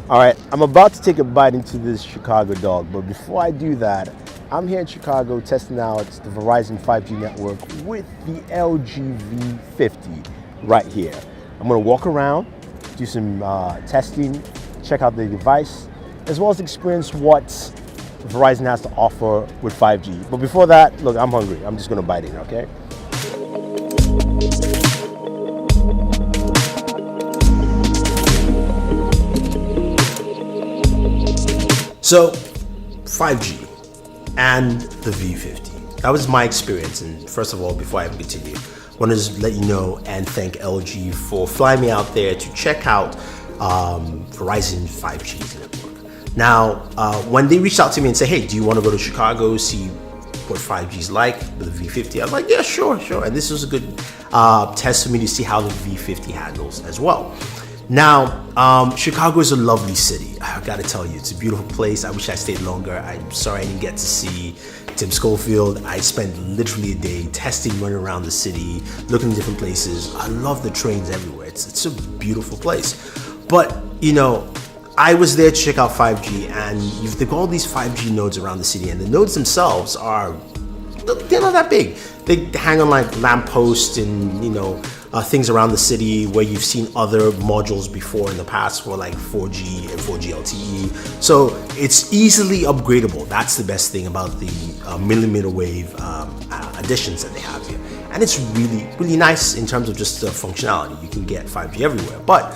All right, I'm about to take a bite into this Chicago dog, but before I do that, I'm here in Chicago testing out the Verizon 5G network with the LG V50 right here. I'm gonna walk around, do some testing, check out the device, as well as experience what Verizon has to offer with 5G. But before that, look, I'm hungry. I'm just gonna bite in, okay? So, 5G and the V50. That was my experience. And first of all, before I even continue, I want to just let you know and thank LG for flying me out there to check out Verizon 5G network. Now, when they reached out to me and said, hey, do you want to go to Chicago, see what 5G is like with the V50? I was like, yeah, sure. And this was a good test for me to see how the V50 handles as well. Now, Chicago is a lovely city. I gotta tell you, it's a beautiful place. I wish I stayed longer. I'm sorry I didn't get to see Tim Schofield. I spent literally a day testing, running around the city, looking at different places. I love the trains everywhere. It's a beautiful place. But, you know, I was there to check out 5G, and they've got all these 5G nodes around the city, and the nodes themselves they're not that big. They hang on like lampposts and, you know, things around the city where you've seen other modules before in the past for like 4G and 4G LTE. So it's easily upgradable. That's the best thing about the millimeter wave additions that they have here. And it's really, really nice in terms of just the functionality. You can get 5G everywhere. But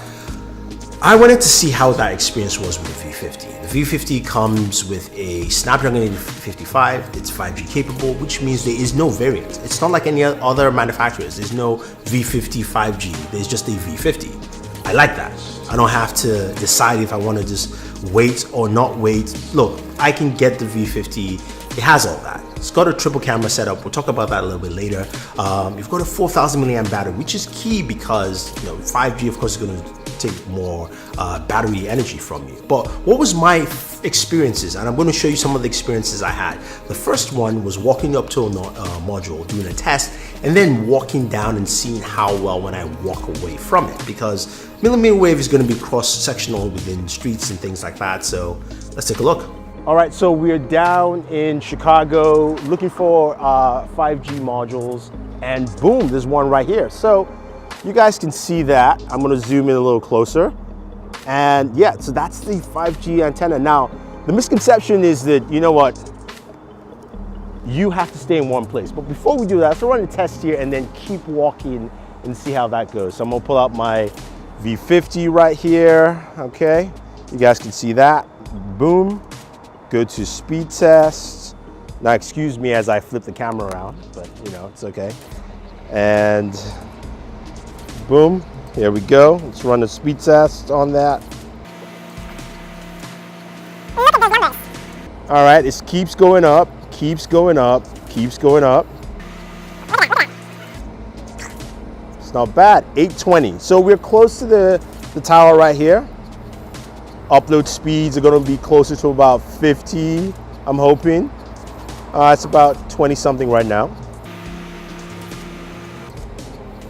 I wanted to see how that experience was with the V50. The V50 comes with a Snapdragon 855. It's 5G capable, which means there is no variant. It's not like any other manufacturers. There's no V50 5G. There's just a V50. I like that. I don't have to decide if I want to just wait or not wait. Look, I can get the V50. It has all that. It's got a triple camera setup. We'll talk about that a little bit later. You've got a 4,000 milliamp battery, which is key because 5G, of course, is going to take more battery energy from you. But what was my experiences? And I'm going to show you some of the experiences I had. The first one was walking up to a module, doing a test, and then walking down and seeing how well when I walk away from it, because millimeter wave is going to be cross-sectional within streets and things like that. So let's take a look. All right, so we're down in Chicago looking for 5G modules, and boom, there's one right here. So you guys can see that. I'm gonna zoom in a little closer. And yeah, so that's the 5G antenna. Now, the misconception is that, you know what, you have to stay in one place. But before we do that, let's run a test here and then keep walking and see how that goes. So I'm gonna pull out my V50 right here, okay? You guys can see that, boom. Go to speed test. Now, excuse me as I flip the camera around, but it's okay. And boom, here we go. Let's run a speed test on that. All right, it keeps going up, keeps going up, keeps going up. It's not bad, 820. So we're close to the tower right here. Upload speeds are gonna be closer to about 50, I'm hoping. It's about 20 something right now.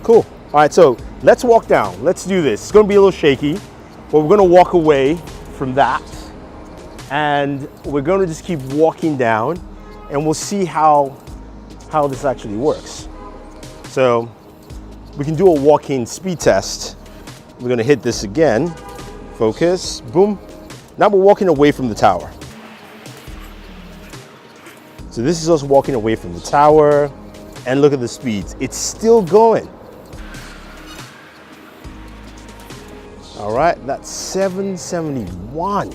Cool, all right, so let's walk down. Let's do this. It's gonna be a little shaky, but we're gonna walk away from that, and we're gonna just keep walking down, and we'll see how this actually works. So we can do a walking speed test. We're gonna hit this again. Focus, boom. Now we're walking away from the tower. So this is us walking away from the tower, and look at the speeds. It's still going. All right, that's 771.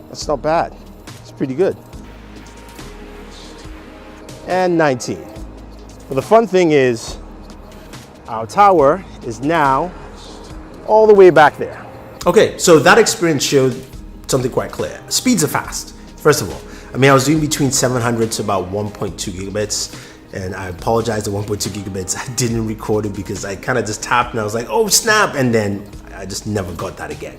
That's not bad. It's pretty good. And 19. But the fun thing is, our tower is now all the way back there. Okay, so that experience showed something quite clear. Speeds are fast, first of all. I mean, I was doing between 700 to about 1.2 gigabits, and I apologize, the 1.2 gigabits, I didn't record it because I kind of just tapped and I was like, oh snap, and then I just never got that again.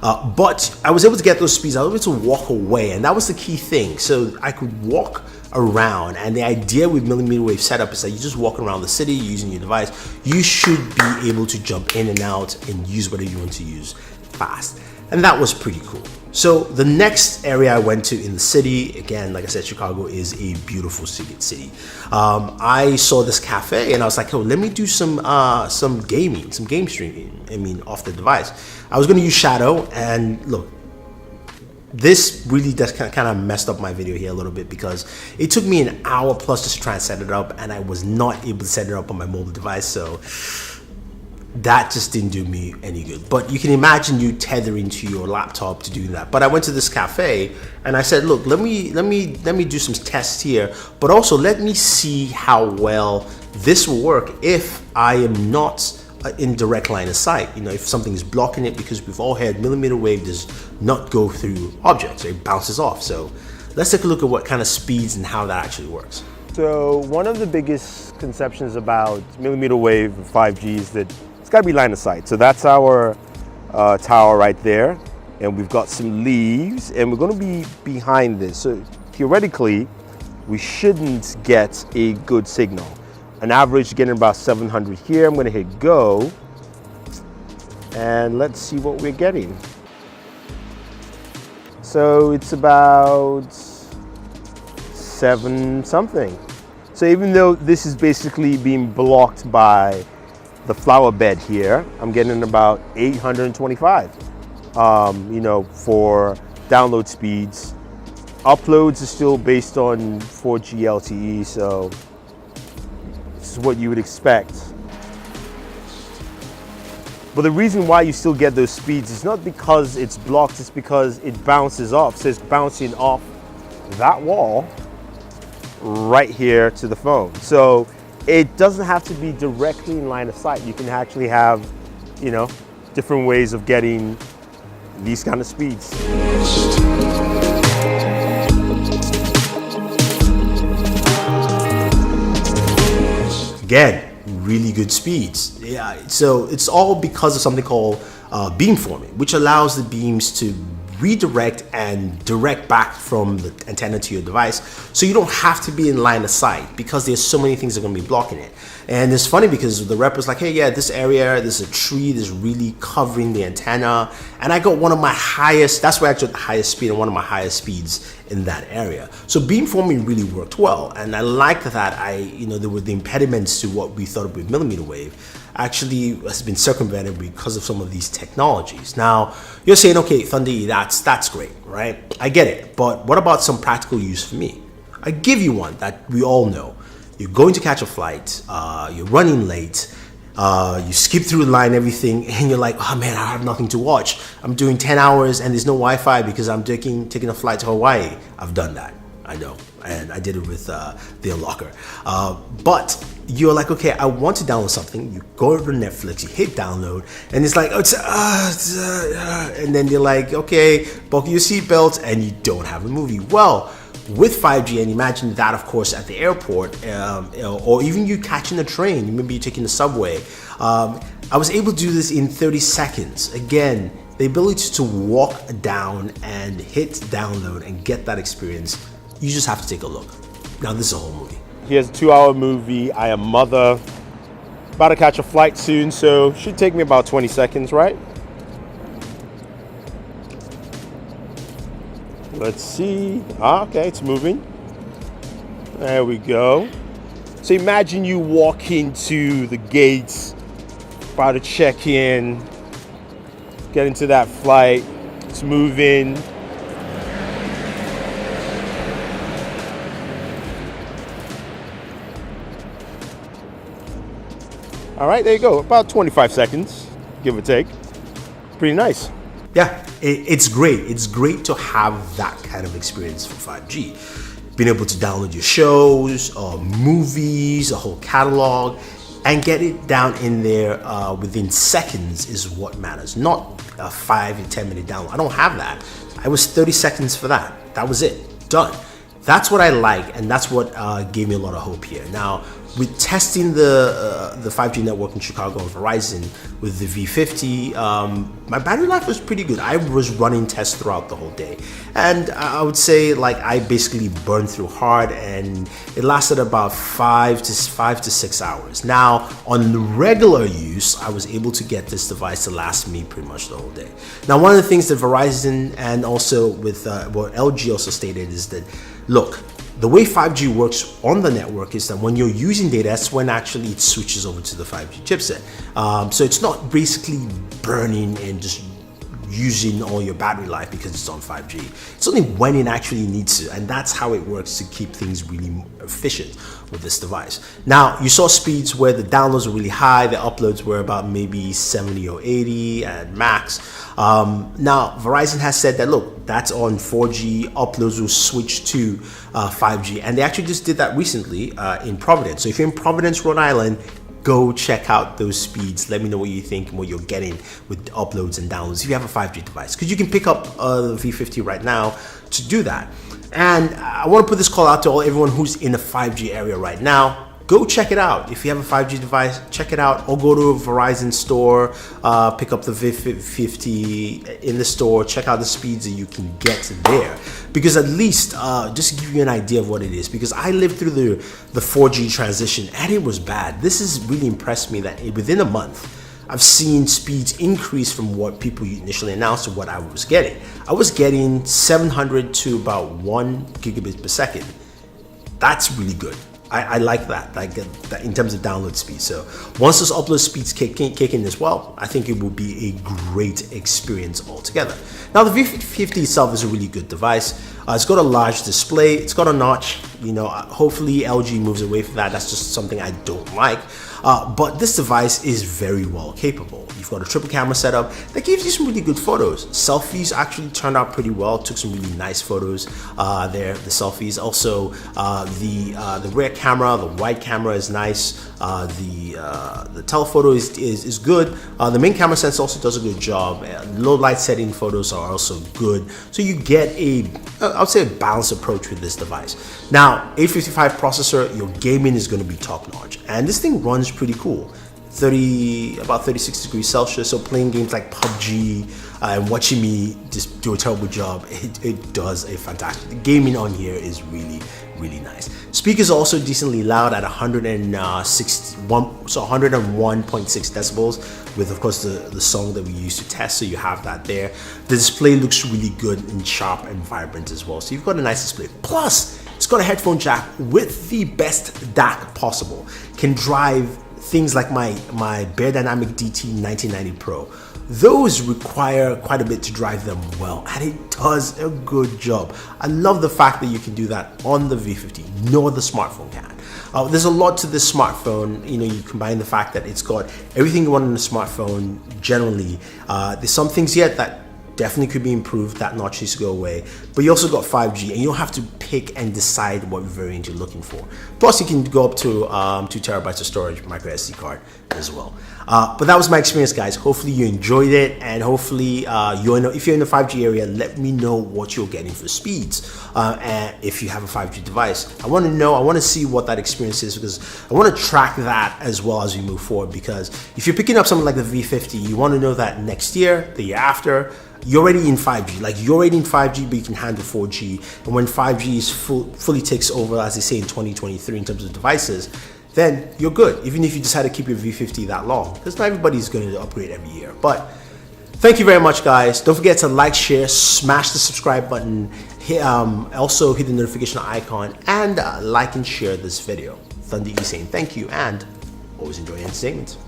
But I was able to get those speeds, I was able to walk away, and that was the key thing. So I could walk around, and the idea with millimeter wave setup is that you just walk around the city using your device. You should be able to jump in and out and use whatever you want to use fast. And that was pretty cool. So the next area I went to in the city, again, like I said, Chicago is a beautiful city. I saw this cafe and I was like, oh, let me do some gaming, some game streaming. I mean, off the device. I was going to use Shadow, and look, this really does kind of messed up my video here a little bit, because it took me an hour plus just to try and set it up, and I was not able to set it up on my mobile device. So that just didn't do me any good. But you can imagine you tethering to your laptop to do that. But I went to this cafe and I said, look, let me do some tests here, but also let me see how well this will work if I am not in direct line of sight. You know, if something is blocking it, because we've all heard millimeter wave does not go through objects, it bounces off. So let's take a look at what kind of speeds and how that actually works. So one of the biggest conceptions about millimeter wave 5G is that it's got to be line of sight. So that's our tower right there, and we've got some leaves, and we're going to be behind this. So theoretically, we shouldn't get a good signal. An average getting about 700 here. I'm going to hit go, and let's see what we're getting. So it's about 7 something. So even though this is basically being blocked by the flower bed here, I'm getting about 825, you know, for download speeds. Uploads are still based on 4G LTE, so this is what you would expect. But the reason why you still get those speeds is not because it's blocked, it's because it bounces off. So it's bouncing off that wall right here to the phone. So it doesn't have to be directly in line of sight. You can actually have, you know, different ways of getting these kind of speeds. Again, really good speeds. Yeah, so it's all because of something called beamforming, which allows the beams to redirect and direct back from the antenna to your device, so you don't have to be in line of sight, because there's so many things that are going to be blocking it. And it's funny because the rep was like, hey, yeah, this area, there's a tree that's really covering the antenna, and I got one of my highest, that's where I got the highest speed and one of my highest speeds in that area. So beamforming really worked well, and I liked that there were the impediments to what we thought with millimeter wave actually has been circumvented because of some of these technologies. Now, you're saying, okay, Thunder, that's great, right? I get it, but what about some practical use for me? I give you one that we all know. You're going to catch a flight, you're running late, you skip through the line, everything, and you're like, oh man, I have nothing to watch. I'm doing 10 hours and there's no Wi-Fi because I'm taking a flight to Hawaii. I've done that, I know, and I did it with the Unlocker. But you're like, okay, I want to download something. You go to Netflix, you hit download, and it's like, and then you're like, okay, buckle your seatbelt, and you don't have a movie. Well, with 5G, and imagine that, of course, at the airport, or even you catching a train, maybe you're taking the subway. I was able to do this in 30 seconds. Again, the ability to walk down and hit download and get that experience, you just have to take a look. Now, this is a whole movie. Here's a 2-hour movie. I am mother, about to catch a flight soon, so should take me about 20 seconds, right? Let's see. Okay, it's moving. There we go. So imagine you walk into the gates, about to check in, get into that flight. It's moving. All right, there you go. About 25 seconds, give or take. Pretty nice. Yeah, it's great. It's great to have that kind of experience for 5G. Being able to download your shows, movies, a whole catalog, and get it down in there within seconds is what matters, not a 5 to 10 minute download. I don't have that. I was 30 seconds for that. That was it. Done. That's what I like, and that's what gave me a lot of hope here. Now, with testing the 5G network in Chicago on Verizon with the V50, my battery life was pretty good. I was running tests throughout the whole day, and I would say like I basically burned through hard, and it lasted about 5 to 6 hours. Now on regular use, I was able to get this device to last me pretty much the whole day. Now one of the things that Verizon and also with what LG also stated is that, look, the way 5G works on the network is that when you're using data, that's when actually it switches over to the 5G chipset. So it's not basically burning and just using all your battery life because it's on 5G. It's only when it actually needs to, and that's how it works to keep things really efficient with this device. Now, you saw speeds where the downloads were really high, the uploads were about maybe 70 or 80 at max. Now, Verizon has said that, look, that's on 4G, uploads will switch to 5G, and they actually just did that recently in Providence. So if you're in Providence, Rhode Island, go check out those speeds. Let me know what you think and what you're getting with uploads and downloads if you have a 5G device, because you can pick up the V50 right now to do that. And I want to put this call out to everyone who's in the 5G area right now. Go check it out. If you have a 5G device, check it out, or go to a Verizon store, pick up the V50 in the store, check out the speeds that you can get there. Because at least, just to give you an idea of what it is, because I lived through the 4G transition and it was bad. This has really impressed me that within a month, I've seen speeds increase from what people initially announced to what I was getting. I was getting 700 to about 1 gigabit per second. That's really good. I like that, that in terms of download speed. So once those upload speeds kick in as well, I think it will be a great experience altogether. Now the V50 itself is a really good device. It's got a large display, it's got a notch. You know, hopefully LG moves away from that. That's just something I don't like. But this device is very well capable. You've got a triple camera setup that gives you some really good photos. Selfies actually turned out pretty well. Took some really nice photos there, the selfies. Also, the rear camera, the wide camera is nice. The telephoto is good. The main camera sensor also does a good job. Low light setting photos are also good. So you get I would say a balanced approach with this device. Now, 855 processor, your gaming is going to be top notch. And this thing runs pretty cool. About 36 degrees Celsius, so playing games like PUBG and watching me just do a terrible job, it does a fantastic. The gaming on here is really, really nice. Speakers are also decently loud at 101.6 decibels with, of course, the song that we used to test, so you have that there. The display looks really good and sharp and vibrant as well, so you've got a nice display. Plus, it's got a headphone jack with the best DAC possible. Can drive things like my Bear Dynamic DT 1990 Pro. Those require quite a bit to drive them well, and it does a good job. I love the fact that you can do that on the V50. No other smartphone can. There's a lot to this smartphone. You know, you combine the fact that it's got everything you want in a smartphone generally. There's some things yet that definitely could be improved. That notch needs to go away. But you also got 5G, and you don't have to pick and decide what variant you're looking for. Plus, you can go up to 2 terabytes of storage, micro SD card as well. But that was my experience, guys. Hopefully you enjoyed it, and hopefully if you're in the 5G area, let me know what you're getting for speeds. And if you have a 5G device, I want to know. I want to see what that experience is, because I want to track that as well as we move forward. Because if you're picking up something like the V50, you want to know that next year, the year after, you're already in 5G. Like, you're already in 5G, but you can handle 4G. And when 5G is fully takes over, as they say in 2023 in terms of devices, then you're good, even if you decide to keep your V50 that long, because not everybody's going to upgrade every year. But thank you very much, guys. Don't forget to like, share, smash the subscribe button, also hit the notification icon, and like and share this video. Thunder E saying thank you, and always enjoy entertainment.